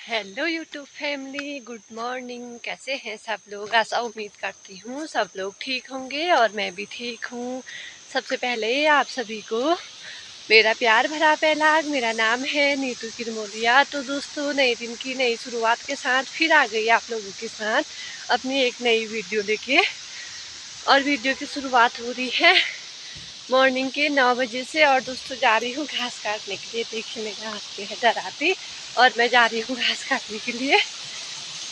Hello YouTube family, good morning. कैसे हैं सब लोग? आशा उम्मीद करती हूँ सब लोग ठीक होंगे और मैं भी ठीक हूँ। सबसे पहले आप सभी को मेरा प्यार भरा पहलाग। मेरा नाम है नीतू किरमोलिया। तो दोस्तों, नए दिन की नई शुरुआत के साथ फिर आ गई आप लोगों के साथ अपनी एक नई वीडियो लेके। और वीडियो की शुरुआत हो रही है मॉर्निंग के 9 बजे से। और दोस्तों, जा रही हूँ घास काटने के लिए। देखिए मेरे हाथ पे है दराती और मैं जा रही हूँ घास काटने के लिए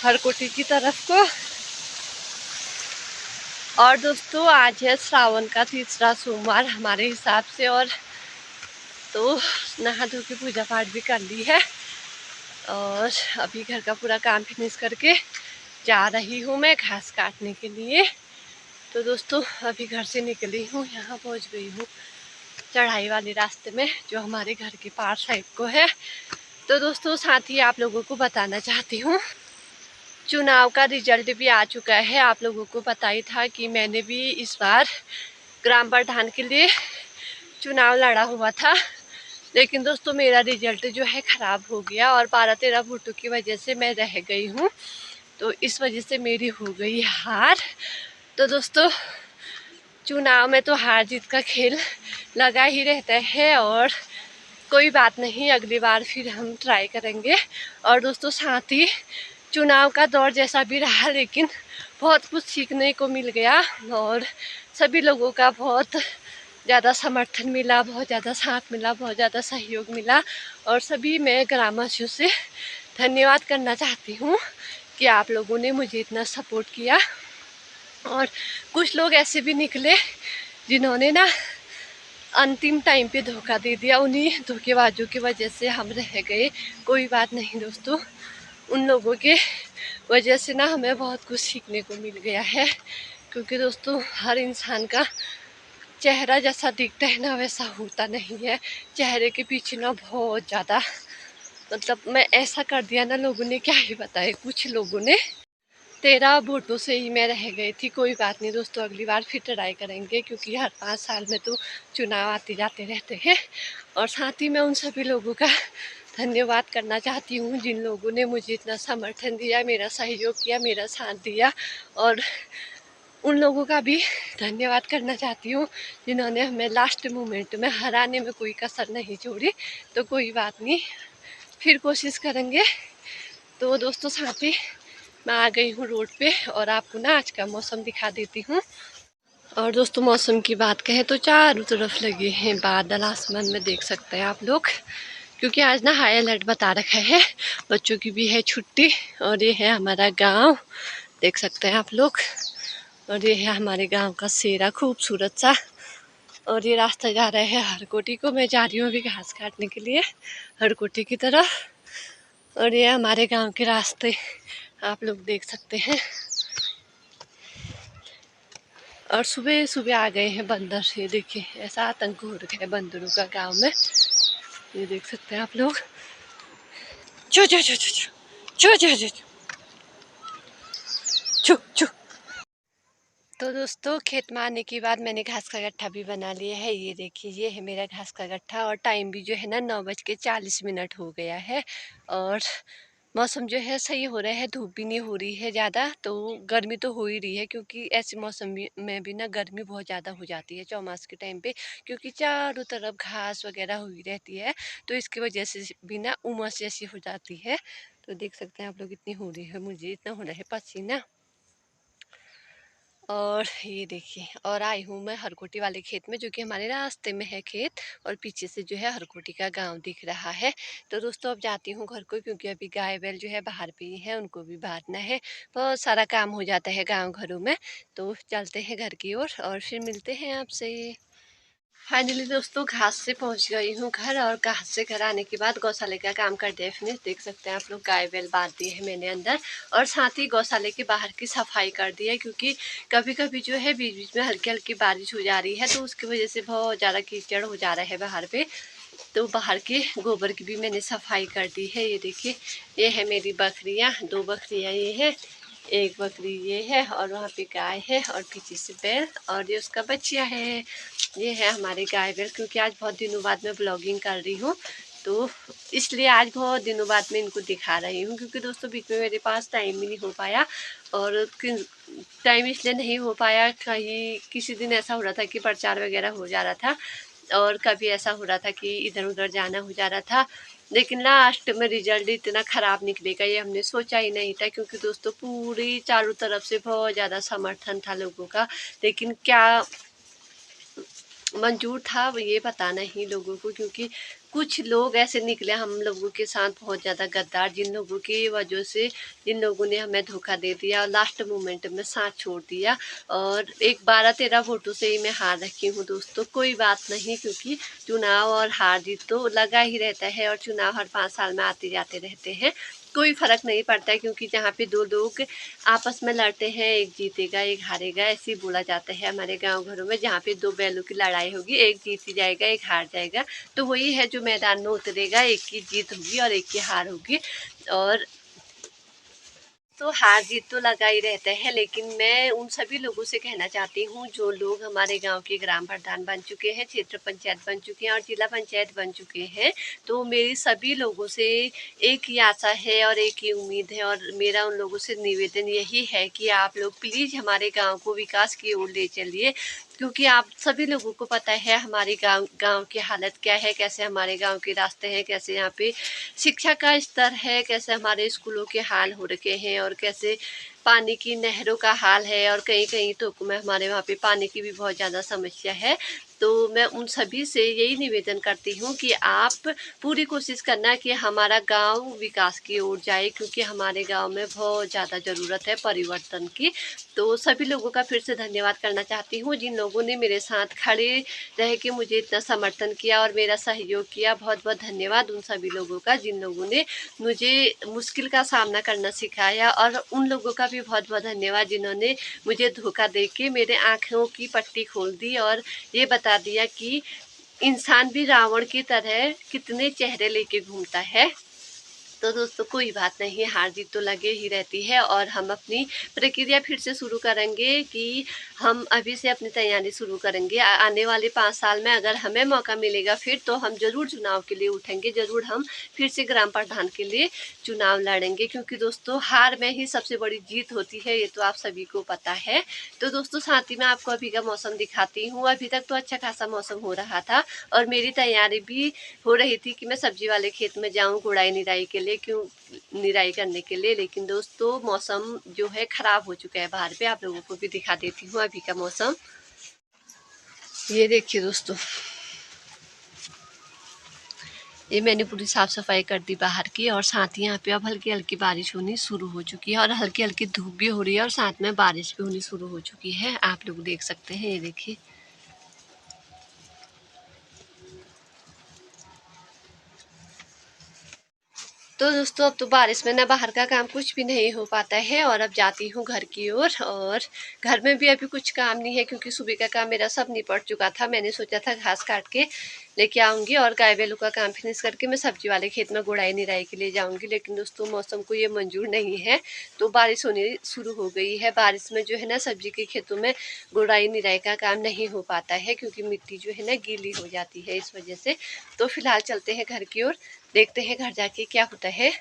हरकोटी की तरफ को। और दोस्तों, आज है श्रावण का तीसरा सोमवार हमारे हिसाब से। और तो नहा धो के पूजा पाठ भी कर ली है और अभी घर का पूरा काम फिनिश करके जा रही हूँ मैं घास काटने के लिए। तो दोस्तों, अभी घर से निकली हूँ, यहाँ पहुँच गई हूँ चढ़ाई वाले रास्ते में जो हमारे घर के पार साइड को है। तो दोस्तों, साथ ही आप लोगों को बताना चाहती हूँ, चुनाव का रिजल्ट भी आ चुका है। आप लोगों को पता ही था कि मैंने भी इस बार ग्राम प्रधान के लिए चुनाव लड़ा हुआ था। लेकिन दोस्तों, मेरा रिजल्ट जो है ख़राब हो गया और 12-13 वोटों की वजह से मैं रह गई हूँ। तो इस वजह से मेरी हो गई हार। तो दोस्तों, चुनाव में तो हार जीत का खेल लगा ही रहता है और कोई बात नहीं, अगली बार फिर हम ट्राई करेंगे। और दोस्तों, साथ ही चुनाव का दौर जैसा भी रहा, लेकिन बहुत कुछ सीखने को मिल गया और सभी लोगों का बहुत ज़्यादा समर्थन मिला, बहुत ज़्यादा साथ मिला, बहुत ज़्यादा सहयोग मिला। और सभी मैं ग्रामवासियों से धन्यवाद करना चाहती हूँ कि आप लोगों ने मुझे इतना सपोर्ट किया। और कुछ लोग ऐसे भी निकले जिन्होंने ना अंतिम टाइम पे धोखा दे दिया। उन्हीं धोखेबाजों की वजह से हम रह गए। कोई बात नहीं दोस्तों, उन लोगों के वजह से ना हमें बहुत कुछ सीखने को मिल गया है। क्योंकि दोस्तों, हर इंसान का चेहरा जैसा दिखता है ना, वैसा होता नहीं है। चेहरे के पीछे ना बहुत ज़्यादा, मतलब मैं ऐसा कर दिया ना, लोगों ने क्या ही बताए। कुछ लोगों ने 13 वोटों से ही मैं रह गई थी। कोई बात नहीं दोस्तों, अगली बार फिर ट्राई करेंगे क्योंकि हर 5 साल में तो चुनाव आते जाते रहते हैं। और साथ ही मैं उन सभी लोगों का धन्यवाद करना चाहती हूँ जिन लोगों ने मुझे इतना समर्थन दिया, मेरा सहयोग किया, मेरा साथ दिया। और उन लोगों का भी धन्यवाद करना चाहती हूँ जिन्होंने हमें लास्ट मोमेंट में हराने में कोई कसर नहीं छोड़ी। तो कोई बात नहीं, फिर कोशिश करेंगे। तो दोस्तों, साथ ही मैं आ गई हूँ रोड पे और आपको ना आज का मौसम दिखा देती हूँ। और दोस्तों, मौसम की बात कहें तो चारों तरफ लगे हैं बादल, आसमान में देख सकते हैं आप लोग। क्योंकि आज ना हाई अलर्ट बता रखा है, बच्चों की भी है छुट्टी। और ये है हमारा गांव, देख सकते हैं आप लोग। और ये है हमारे गांव का सेरा, खूबसूरत सा। और ये रास्ता जा रहा है हरकोटी को। मैं जा रही हूँ अभी घास काटने के लिए हरकोटी की तरफ। और ये हमारे गांव के रास्ते आप लोग देख सकते हैं। और सुबह सुबह आ गए हैं बंदर। ये देखिए, ऐसा आतंक हो रखा है बंदरों का गांव में। ये देख सकते हैं आप लोग। चो चो चो चो चो चो चो चो चो। तो दोस्तों, खेत में आने के बाद मैंने घास का गट्ठा भी बना लिया है। ये देखिए, ये है मेरा घास का गट्ठा। और टाइम भी जो है ना 9:40 हो गया है। और मौसम जो है सही हो रहा है, धूप भी नहीं हो रही है ज़्यादा। तो गर्मी तो हो ही रही है क्योंकि ऐसे मौसम में भी ना गर्मी बहुत ज़्यादा हो जाती है चौमास के टाइम पे। क्योंकि चारों तरफ घास वगैरह हुई रहती है, तो इसकी वजह से भी ना उमस जैसी हो जाती है। तो देख सकते हैं आप लोग, इतनी हो रही है, मुझे इतना हो रहा है पसीना। और ये देखिए, और आई हूँ मैं हरकोटी वाले खेत में, जो कि हमारे रास्ते में है खेत। और पीछे से जो है हरकोटी का गांव दिख रहा है। तो दोस्तों, अब जाती हूँ घर को क्योंकि अभी गाय बैल जो है बाहर पे ही है, उनको भी बांधना है। बहुत सारा काम हो जाता है गांव घरों में। तो चलते हैं घर की ओर और फिर मिलते हैं आपसे। फाइनली दोस्तों, घास से पहुंच गई हूँ घर। और घास से घर आने के बाद गौशाले का काम कर दिया फिनिश। देख सकते हैं आप लोग, गाय बैल बांध दिए है मैंने अंदर। और साथ ही गौशाले के बाहर की सफाई कर दी है क्योंकि कभी कभी जो है बीच बीच में हल्की हल्की बारिश हो जा रही है, तो उसकी वजह से बहुत ज़्यादा कीचड़ हो जा रहा है बाहर पे। तो बाहर के गोबर की भी मैंने सफाई कर दी है। ये देखिए, ये है मेरी बकरियाँ, 2 बकरियाँ ये है, एक बकरी ये है, और वहाँ पे गाय है, और पीछे से बैल, और ये उसका बच्चा है। ये है हमारे गाय बैल। क्योंकि आज बहुत दिनों बाद मैं ब्लॉगिंग कर रही हूँ, तो इसलिए आज बहुत दिनों बाद मैं इनको दिखा रही हूँ, क्योंकि दोस्तों बीच में मेरे पास टाइम भी नहीं हो पाया। और टाइम इसलिए नहीं हो पाया, कहीं किसी दिन ऐसा हो रहा था कि प्रचार वगैरह हो जा रहा था, और कभी ऐसा हो रहा था कि इधर उधर जाना हो जा रहा था। लेकिन लास्ट में रिजल्ट इतना ख़राब निकलेगा ये हमने सोचा ही नहीं था, क्योंकि दोस्तों पूरी चारों तरफ से बहुत ज़्यादा समर्थन था लोगों का। लेकिन क्या मंजूर था वो ये पता नहीं लोगों को, क्योंकि कुछ लोग ऐसे निकले हम लोगों के साथ बहुत ज़्यादा गद्दार, जिन लोगों की वजह से जिन लोगों ने हमें धोखा दे दिया और लास्ट मोमेंट में साथ छोड़ दिया। और एक 12-13 वोटों से ही मैं हार रखी हूँ दोस्तों, कोई बात नहीं, क्योंकि चुनाव और हार जीत तो लगा ही रहता है, और चुनाव हर 5 साल में आते जाते रहते हैं, कोई फर्क नहीं पड़ता है। क्योंकि जहाँ पे दो लोग आपस में लड़ते हैं, एक जीतेगा एक हारेगा, ऐसे ही बोला जाता है हमारे गांव घरों में। जहाँ पे दो बैलों की लड़ाई होगी, एक जीत ही जाएगा एक हार जाएगा, तो वही है जो मैदान में उतरेगा, एक की जीत होगी और एक की हार होगी। और तो हार जीत तो लगा ही रहता है। लेकिन मैं उन सभी लोगों से कहना चाहती हूँ जो लोग हमारे गांव के ग्राम प्रधान बन चुके हैं, क्षेत्र पंचायत बन चुके हैं और जिला पंचायत बन चुके हैं, तो मेरी सभी लोगों से एक ही आशा है और एक ही उम्मीद है, और मेरा उन लोगों से निवेदन यही है कि आप लोग प्लीज़ हमारे गांव को विकास की ओर ले चलिए। क्योंकि आप सभी लोगों को पता है हमारे गांव की हालत क्या है, कैसे हमारे गांव के रास्ते हैं, कैसे यहाँ पे शिक्षा का स्तर है, कैसे हमारे स्कूलों के हाल हो रखे हैं, और कैसे पानी की नहरों का हाल है, और कहीं कहीं तो में हमारे वहाँ पे पानी की भी बहुत ज़्यादा समस्या है। तो मैं उन सभी से यही निवेदन करती हूँ कि आप पूरी कोशिश करना कि हमारा गांव विकास की ओर जाए, क्योंकि हमारे गांव में बहुत ज़्यादा ज़रूरत है परिवर्तन की। तो सभी लोगों का फिर से धन्यवाद करना चाहती हूँ, जिन लोगों ने मेरे साथ खड़े रह के मुझे इतना समर्थन किया और मेरा सहयोग किया। बहुत बहुत धन्यवाद उन सभी लोगों का जिन लोगों ने मुझे मुश्किल का सामना करना सिखाया, और उन लोगों का भी बहुत बहुत धन्यवाद जिन्होंने मुझे धोखा दे के मेरे आँखों की पट्टी खोल दी और ये बता दिया कि इंसान भी रावण की तरह कितने चेहरे लेके घूमता है। तो दोस्तों कोई बात नहीं, हार जीत तो लगे ही रहती है, और हम अपनी प्रक्रिया फिर से शुरू करेंगे कि हम अभी से अपनी तैयारी शुरू करेंगे। आने वाले 5 साल में अगर हमें मौका मिलेगा फिर, तो हम ज़रूर चुनाव के लिए उठेंगे, ज़रूर हम फिर से ग्राम प्रधान के लिए चुनाव लड़ेंगे, क्योंकि दोस्तों हार में ही सबसे बड़ी जीत होती है, ये तो आप सभी को पता है। तो दोस्तों साथ ही मैं आपको अभी का मौसम दिखाती हूँ। अभी तक तो अच्छा खासा मौसम हो रहा था, और मेरी तैयारी भी हो रही थी कि मैं सब्जी वाले खेत में जाऊं गुड़ाई निराई के लिए, क्यों निराई करने के लिए। लेकिन दोस्तों मौसम जो है खराब हो चुका है बाहर पे, आप लोगों को भी दिखा देती हूँ अभी का मौसम। ये देखिए दोस्तों, ये मैंने पूरी साफ सफाई कर दी बाहर की, और साथ ही यहाँ पे अब हल्की हल्की बारिश होनी शुरू हो चुकी है, और हल्की हल्की धूप भी हो रही है, और साथ में बारिश भी होनी शुरू हो चुकी है। आप लोग देख सकते हैं, ये देखिए। तो दोस्तों अब तो बारिश में ना बाहर का काम कुछ भी नहीं हो पाता है, और अब जाती हूँ घर की ओर। और घर में भी अभी कुछ काम नहीं है, क्योंकि सुबह का काम मेरा सब निपट चुका था। मैंने सोचा था घास काट के लेके आऊँगी और गाय बैलों का काम फिनिश करके मैं सब्जी वाले खेत में गुड़ाई निराई के लिए जाऊँगी। लेकिन दोस्तों मौसम को ये मंजूर नहीं है, तो बारिश होनी शुरू हो गई है। बारिश में जो है ना सब्जी के खेतों में गुड़ाई निराई का काम नहीं हो पाता है, क्योंकि मिट्टी जो है ना गीली हो जाती है इस वजह से। तो फिलहाल चलते हैं घर की ओर, देखते हैं घर जाके क्या होता है।